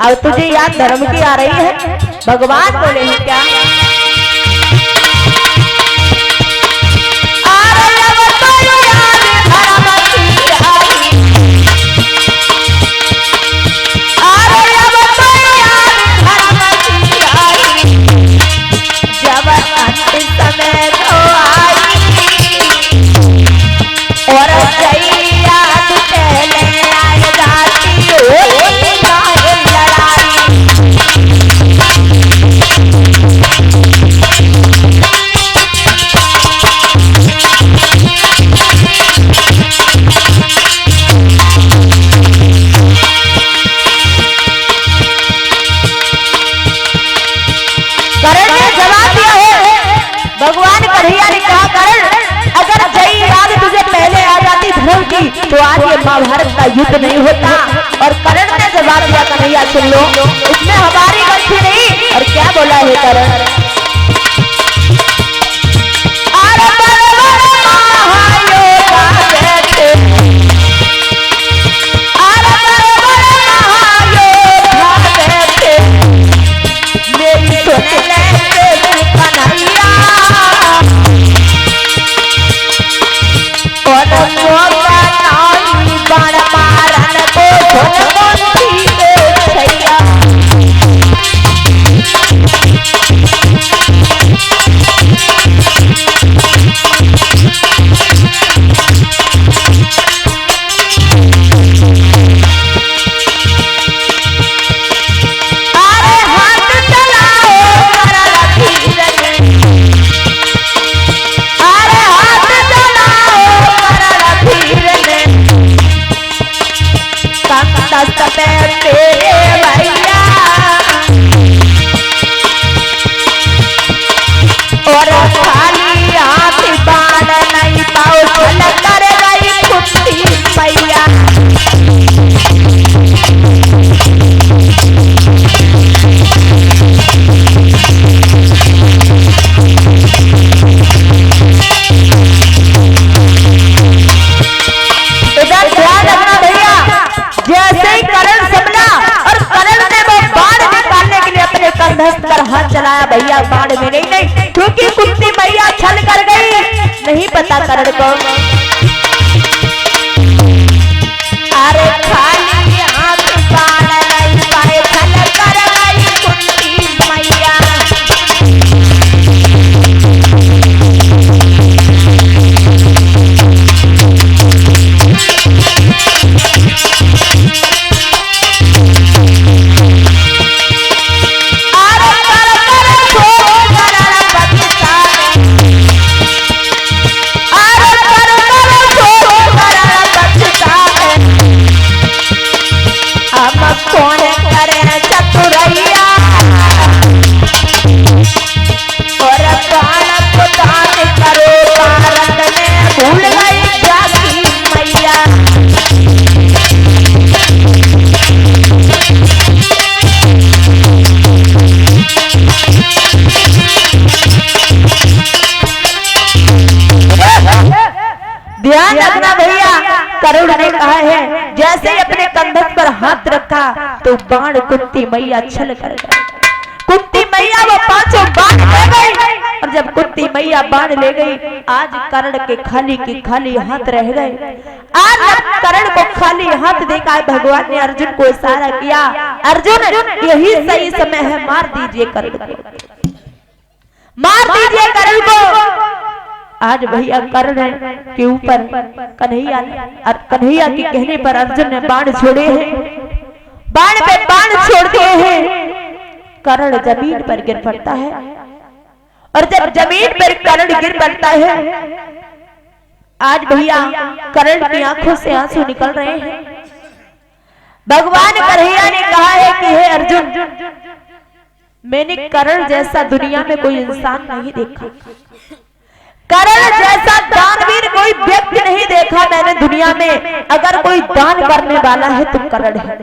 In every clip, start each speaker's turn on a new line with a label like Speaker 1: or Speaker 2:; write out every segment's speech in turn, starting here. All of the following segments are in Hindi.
Speaker 1: अब तुझे याद धर्म की आ रही है? भगवान बोले हैं क्या? तो आज ये महाभारत का युद्ध नहीं होता। और कर्ण ने जवाब दिया, कन्हैया सुन लो, इसमें हमारी गलती नहीं। और क्या बोला है कर्ण? हाथ चलाया भैया, बाढ़ में नहीं, क्योंकि कुंती मैया छल कर गई। नहीं पता कर्ण को। अरे खाली हाथ बाढ़ नहीं पाए, छल कर गई कुंती मैया। ध्यान रखना भैया, करुण ने कहा है जैसे ही अपने कंधे पर हाथ रखा तो बाण कुंती मैया छल कर गई। कुंती मैया वो पांचों बाण ले गई। और जब कुंती मैया बाण ले गई, आज कर्ण के खाली हाथ रह गए। आज कर्ण को खाली हाथ देखा, भगवान ने अर्जुन को इशारा किया, अर्जुन यही सही समय है, मार दीजिए कर्ण को, मार दीजिए कर्ण को। आज भैया कर्ण के ऊपर कन्हैया के कहने पर अर्जुन ने बाण छोड़े हैं, बाण पे बाण छोड़ दिए हैं। कर्ण जमीन पर गिर पड़ता है। और जब जमीन पर कर्ण गिर पड़ता है, आज भैया कर्ण की आंखों से आंसू निकल रहे हैं। भगवान कन्हैया ने कहा है कि हे अर्जुन, मैंने कर्ण जैसा दुनिया में कोई इंसान नहीं देखा, कर्ण जैसा दानवीर कोई व्यक्ति नहीं देखा मैंने दुनिया में। अगर कोई दान करने वाला है तो कर्ण है।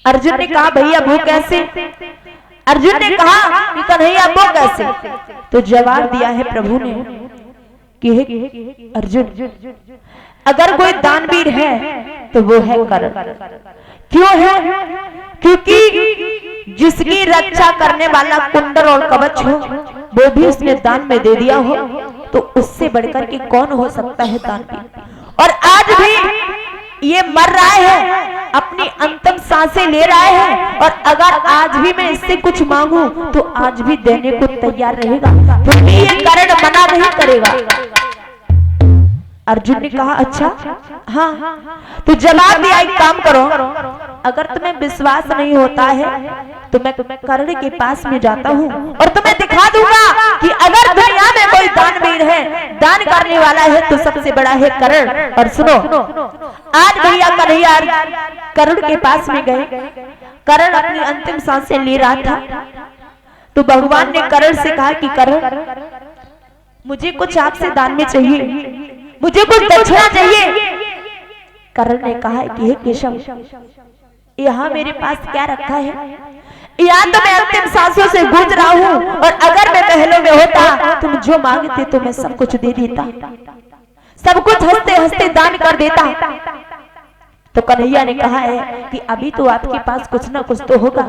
Speaker 1: अर्जुन ने कहा भैया वो कैसे? अर्जुन ने कहा कि कन्हैया वो कैसे? तो जवाब दिया है प्रभु ने कि अर्जुन, अगर कोई दानवीर है तो वो है कर्ण। क्यों है? क्योंकि जिसकी रक्षा करने वाला कुंडल और कवच हो वो भी उसने दान में दे दिया हो, तो उससे बढ़कर के कौन हो सकता है दानवीर। और आज भी ये मर रहा है, अपनी अंतिम सांसें ले रहा है, और अगर आज भी मैं इससे कुछ मांगू तो आज भी देने को तैयार रहेगा, क्योंकि ये कर्ण मना नहीं करेगा। अर्जुन ने कहा अच्छा हाँ, तो जवाब दिया, एक काम करो, अगर तुम्हें विश्वास नहीं होता है तो मैं कर्ण के पास में जाता हूँ और तुम्हें दिखा दूंगा कि अगर दुनिया में कोई दानवीर है, दान करने वाला है, तो सबसे बड़ा है कर्ण। और सुनो, आज भैया कन्हैया कर्ण के पास में गए। कर्ण अपनी अंतिम सांसें ले रहा था, तो भगवान ने कर्ण से कहा कि कर्ण, मुझे कुछ आपसे दान में चाहिए, मुझे कुछ दक्षिणा चाहिए। कर्ण ने कहा कि हे केशव, यहाँ मेरे पास क्या रखा है? यहाँ तो मैं अंतिम सांसों से गूंज रहा हूँ, और अगर मैं महलों में होता तुम जो मांगते तो मैं सब कुछ दे देता, सब कुछ हंसते हंसते दान कर देता। तो कन्हैया ने कहा है कि अभी तो आपके पास कुछ ना कुछ तो होगा।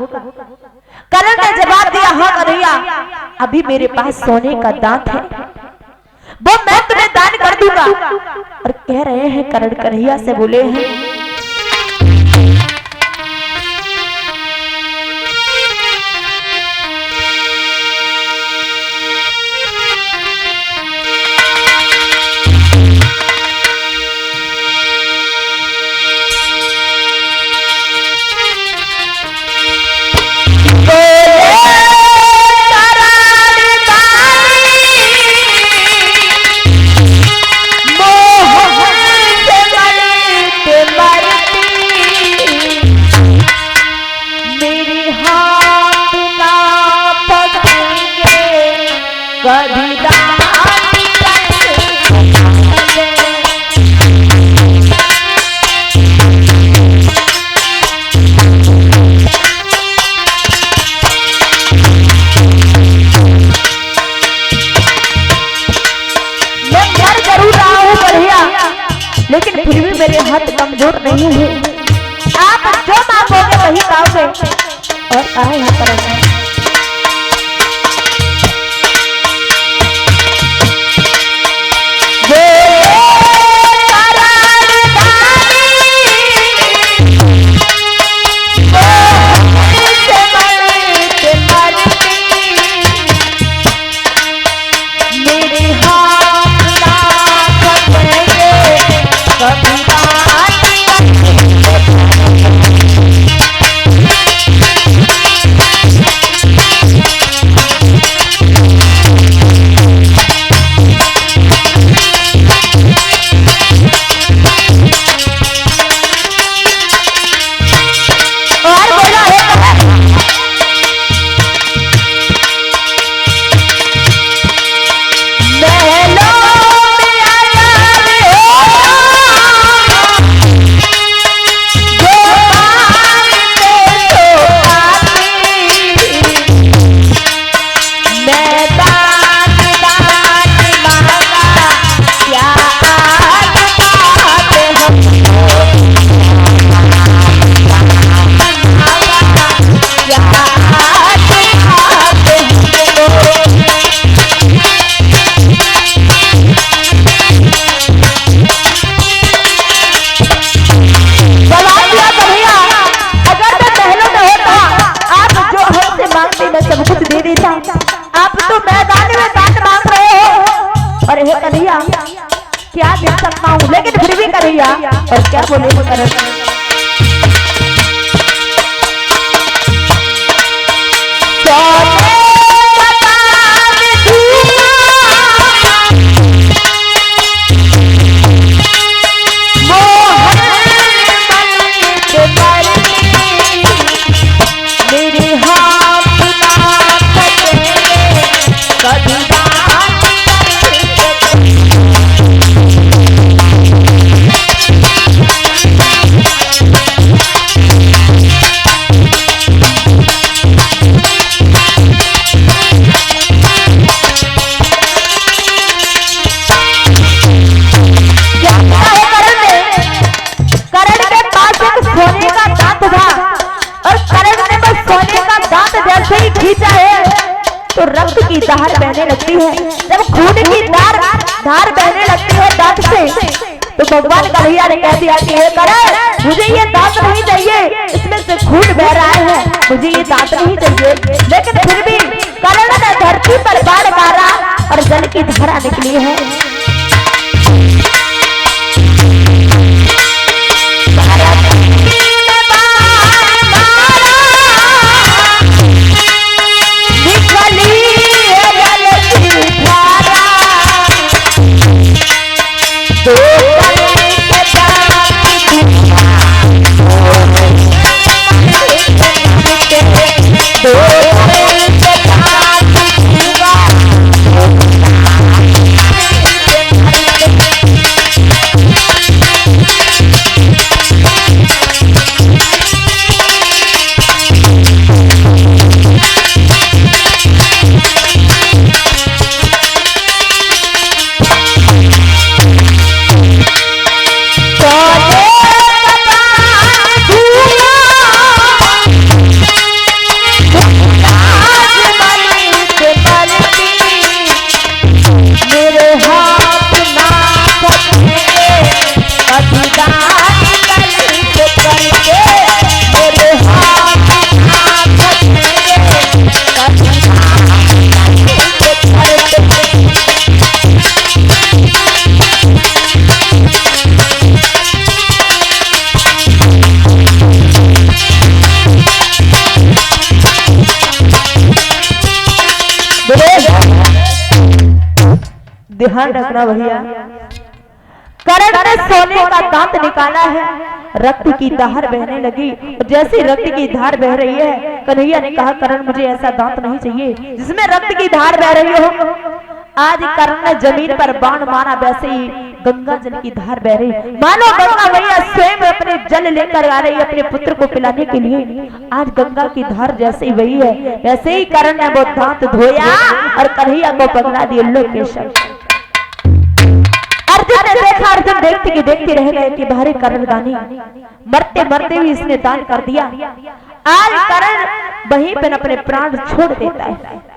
Speaker 1: कर्ण ने जवाब दिया, हाँ कन्हैया, अभी मेरे पास सोने का दांत है, वो मैं तुम्हें दान कर दूंगा। और कह रहे हैं कर्ण कन्हैया से बोले हैं, लेकिन फिर भी मेरे हाथ कमजोर नहीं है, आप जो मांगोगे वही पाओगे। और कहा यहाँ पर क्या दे सकता हूँ, लेकिन फिर भी कन्हैया। और क्या बोले करण, तो रक्त की धार बहने लगती है। जब खून की धार बहने लगती है दांत से, तो भगवान कन्हैया ने कह दिया कि हे करण, मुझे ये दांत नहीं चाहिए, इसमें से खून बह रहा है, मुझे ये दांत नहीं चाहिए। लेकिन फिर भी करण ने धरती पर बाण मारा और जल की धारा निकली है। ध्यान रखना भैया, करण ने सोने का दांत निकाला है, रक्त की धार बहने लगी। जैसे रक्त की धार बह रही है, कन्हैया ने कहा करण मुझे ऐसा दांत नहीं चाहिए जिसमें रक्त की धार बह रही हो। आज करण ने जमीन पर बाण मारा, वैसे ही गंगा जल की धार बह रही, मानो गंगा मैया स्वयं अपने जल लेकर आ रही अपने पुत्र को पिलाने के लिए। आज गंगा की धार जैसे ही वही है, वैसे ही करण ने वो दांत धोया और कन्हैया को पकड़ा दिया लोकेशन। अर्जुन ने देखा, अर्जुन देखते रह गए कि भारी करण दानी मरते मरते भी इसने दान कर दिया। आज करण वहीं पर अपने प्राण छोड़ देता है।